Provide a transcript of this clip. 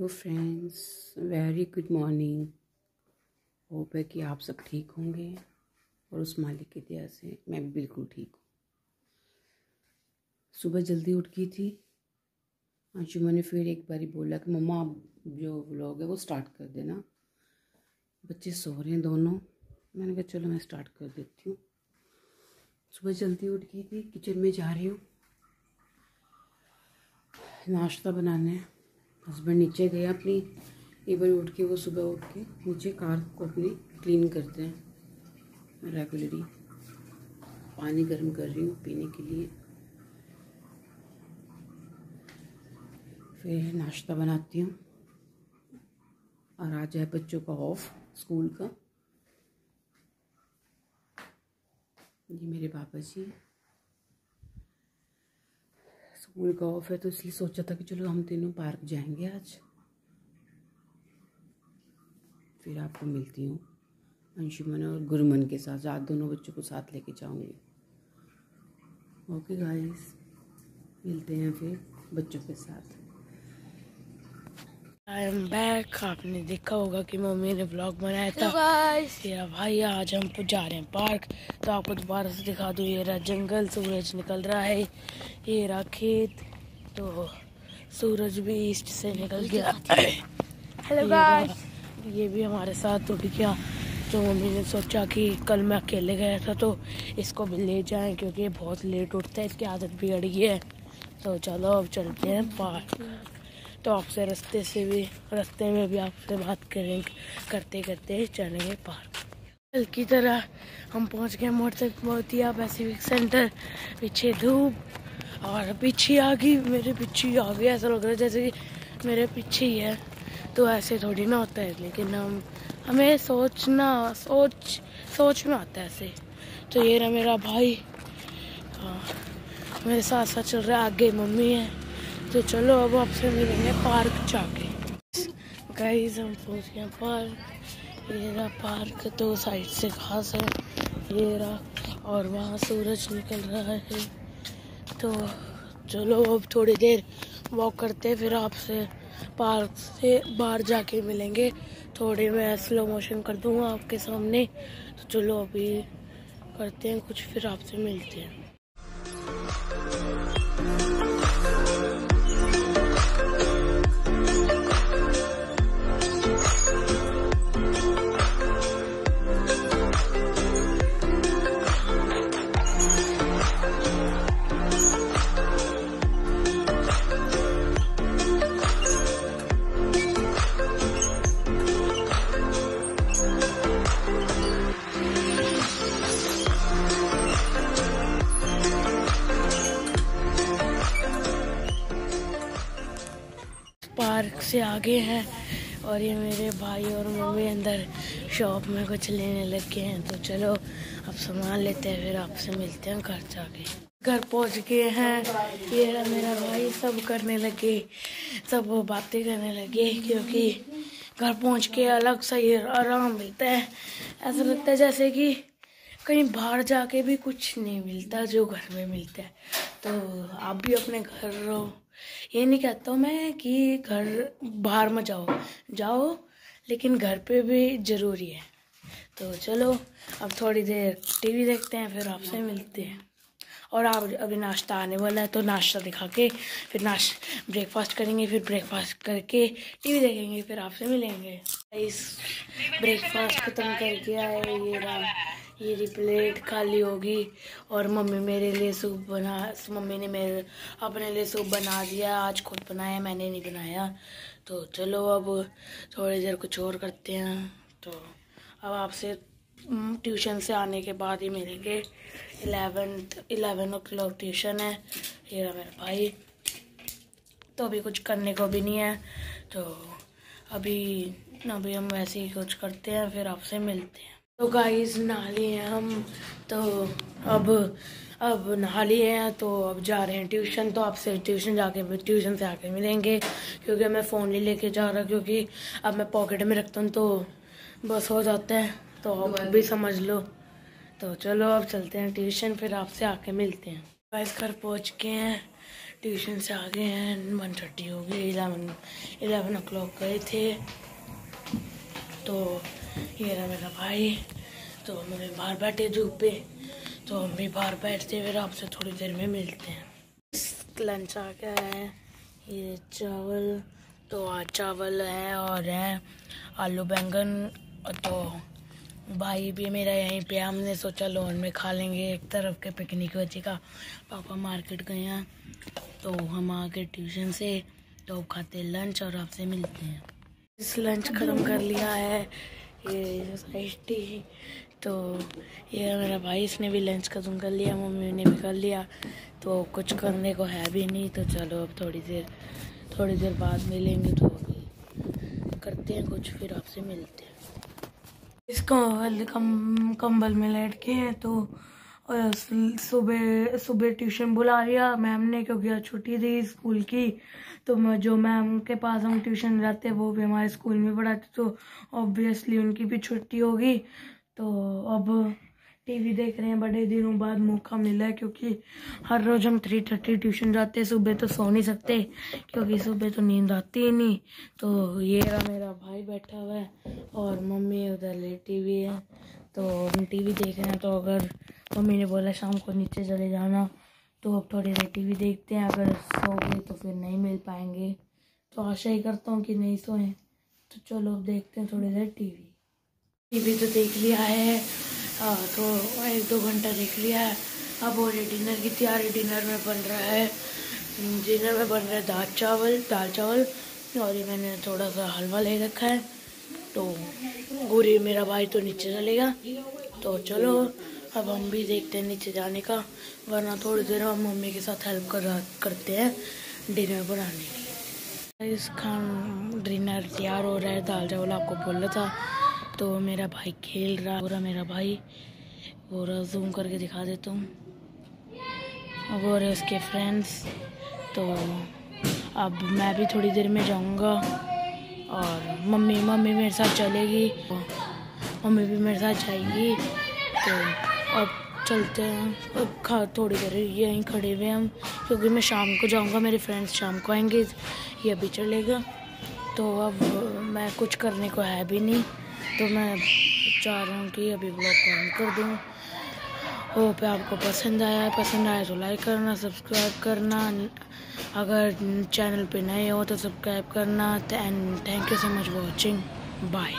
Hello friends, very good morning. Hope है कि आप सब ठीक होंगे और उस मालिक की दया से मैं भी बिल्कुल ठीक हूँ। सुबह जल्दी उठ गई थी। अंशुमन ने फिर एक बारी बोला कि मम्मा आप जो व्लॉग है वो स्टार्ट कर देना। बच्चे सो रहे हैं दोनों। मैंने कहा चलो मैं स्टार्ट कर देती हूँ। सुबह जल्दी उठ गई थी, किचन में जा रही हूँ नाश्ता बनाने। हस्बैंड नीचे गए अपनी, एक बार उठ के वो सुबह उठ के नीचे कार को अपनी क्लीन करते हैं। रेगुलरली पानी गर्म कर रही हूँ पीने के लिए। फिर नाश्ता बनाती हूँ और आज है बच्चों का ऑफ स्कूल का। ये मेरे पापा जी, स्कूल का ऑफ है तो इसलिए सोचा था कि चलो हम तीनों पार्क जाएंगे आज। फिर आपको मिलती हूँ अंशुमन और गुरमन के साथ। आज दोनों बच्चों को साथ लेके जाऊंगी। ओके गाइस, मिलते हैं फिर बच्चों के साथ। I am back. आपने देखा होगा कि मम्मी ने ब्लॉग बनाया था। मेरा भाई आज हम जा रहे हैं पार्क, तो आपको दोबारा से दिखा दूँ। ये रहा जंगल, सूरज निकल रहा है। ये रहा खेत, तो सूरज भी ईस्ट से निकल गया। हेलो गाइस, ये भी हमारे साथ तो भी क्या, तो मम्मी ने सोचा कि कल मैं अकेले गया था तो इसको भी ले जाएं, क्योंकि ये बहुत लेट उठता है, इसकी आदत बिगड़ गई है। तो चलो अब चलते हैं पार्क। तो आपसे रास्ते में भी आपसे बात करते करते चलेंगे पार्क। कल की तरह हम पहुंच गए मोतिया पैसिफिक सेंटर। पीछे धूप और पीछे आ गई, मेरे पीछे ही आ गई। ऐसा लग रहा है जैसे कि मेरे पीछे ही है, तो ऐसे थोड़ी ना होता है, लेकिन हमें सोच में आता है ऐसे। तो ये रहा मेरा भाई, मेरे साथ साथ चल रहा है। आगे मम्मी है। तो चलो अब आपसे मिलेंगे पार्क जाके। गाइस हम पहुंच गए पार्क। ये रहा पार्क, तो साइड से घास है, ये रहा, और वहाँ सूरज निकल रहा है। तो चलो अब थोड़ी देर वॉक करते, फिर आपसे पार्क से बाहर जाके मिलेंगे। थोड़ी मैं स्लो मोशन कर दूँगा आपके सामने। तो चलो अभी करते हैं कुछ, फिर आपसे मिलते हैं। पार्क से आगे हैं और ये मेरे भाई और मम्मी अंदर शॉप में कुछ लेने लगे हैं। तो चलो अब सामान लेते हैं, फिर आपसे मिलते हैं घर जाके। घर पहुंच गए हैं। ये रहा मेरा भाई, सब करने लगे, सब वो बातें करने लगे, क्योंकि घर पहुंच के अलग सा ये आराम मिलता है। ऐसा लगता है जैसे कि कहीं बाहर जाके भी कुछ नहीं मिलता जो घर में मिलता है। तो आप भी अपने घर रहो। ये नहीं कहता हूँ मैं कि घर बाहर मत जाओ, लेकिन घर पे भी ज़रूरी है। तो चलो अब थोड़ी देर टीवी देखते हैं, फिर आपसे मिलते हैं। और आप अभी नाश्ता आने वाला है, तो नाश्ता दिखा के फिर ब्रेकफास्ट करेंगे, फिर ब्रेकफास्ट करके टीवी देखेंगे, फिर आपसे मिलेंगे। इस ब्रेकफास्ट ख़त्म करके आए, ये प्लेट खाली होगी। और मम्मी ने मेरे अपने लिए सूप बना दिया। आज खुद बनाया, मैंने नहीं बनाया। तो चलो अब थोड़ी देर कुछ और करते हैं। तो अब आपसे ट्यूशन से आने के बाद ही मिलेंगे। 11 o'clock ट्यूशन है। ये रहा मेरा भाई, तो अभी कुछ करने को भी नहीं है। तो अभी हम वैसे ही कुछ करते हैं, फिर आपसे मिलते हैं। तो गाइस नहा लिए हैं हम, तो अब नहा लिए हैं, तो अब जा रहे हैं ट्यूशन। तो आपसे ट्यूशन से आके मिलेंगे, क्योंकि मैं फ़ोन नहीं लेके जा रहा, क्योंकि अब मैं पॉकेट में रखता हूँ तो बस हो जाता है। तो अब भी समझ लो। तो चलो अब चलते हैं ट्यूशन, फिर आपसे आके मिलते हैं। गाइस घर पहुँच गए हैं ट्यूशन से आ गए हैं, 1:30 हो गई, 11 o'clock गए थे। तो ये रहा मेरा भाई, तो हम बाहर बैठे धूप पे, तो हम भी बाहर बैठते, फिर आपसे थोड़ी देर में मिलते हैं। लंच आ गया है, ये चावल, तो आज चावल है और है आलू बैंगन। तो भाई भी मेरा यहीं पे, हमने सोचा लोन में खा लेंगे, एक तरफ के पिकनिक बचेगा। पापा मार्केट गए हैं, तो हम आ गए ट्यूशन से, तो खाते लंच और आपसे मिलते हैं। इस लंच खत्म कर लिया है, ये सोसाइटी, तो ये मेरा भाई, इसने भी लंच खत्म कर लिया, मम्मी ने भी कर लिया, तो कुछ करने को है भी नहीं। तो चलो अब थोड़ी देर बाद मिलेंगे, तो करते हैं कुछ, फिर आपसे मिलते हैं। इसको कंबल में लेट के हैं, तो सुबह ट्यूशन बुला लिया मैम ने, क्योंकि आज छुट्टी थी स्कूल की। तो जो मैम के पास हम ट्यूशन जाते हैं वो भी हमारे स्कूल में पढ़ाते, तो ऑब्वियसली उनकी भी छुट्टी होगी। तो अब टीवी देख रहे हैं, बड़े दिनों बाद मौका मिला है, क्योंकि हर रोज़ हम 3:30 ट्यूशन जाते हैं। सुबह तो सो नहीं सकते, क्योंकि सुबह तो नींद आती ही नहीं। तो ये रहा मेरा भाई बैठा हुआ है, और मम्मी उधर लेटी हुई है, तो हम टीवी देख रहे हैं। तो अगर मम्मी ने बोला शाम को नीचे चले जाना, तो अब थोड़ी देर टीवी देखते हैं, अगर सो गए तो फिर नहीं मिल पाएंगे, तो आशा ही करता हूँ कि नहीं सोएं। तो चलो अब देखते हैं थोड़ी देर टीवी तो देख लिया है, तो 1-2 घंटा देख लिया है। अब हो रही डिनर की तैयारी। डिनर में बन रहा है दाल चावल, और ये मैंने थोड़ा सा हलवा ले रखा है। तो गोरी मेरा भाई तो नीचे चलेगा, तो चलो अब हम भी देखते हैं नीचे जाने का, वरना थोड़ी देर हम मम्मी के साथ हेल्प करते हैं डिनर बनाने की। इस डिनर तैयार हो रहा है, दाल चावल आपको बोला था। तो मेरा भाई खेल रहा है, मेरा भाई वो रहा, जूम करके दिखा देता हूँ, वो रहे उसके फ्रेंड्स। तो अब मैं भी थोड़ी देर में जाऊँगा, और मम्मी मेरे साथ चलेगी, मम्मी भी मेरे साथ जाएगी। तो अब चलते हैं, अब थोड़ी देर यहीं खड़े हुए हम, क्योंकि मैं शाम को जाऊँगा, मेरे फ्रेंड्स शाम को आएंगे, ये अभी चलेगा। तो अब मैं कुछ करने को है भी नहीं, तो मैं चाह रहा हूँ कि अभी ब्लॉग को एंड कर दूँ। होप आपको पसंद आया तो लाइक करना, सब्सक्राइब करना, अगर चैनल पे नए हो तो सब्सक्राइब करना। And thank you so much for watching, bye.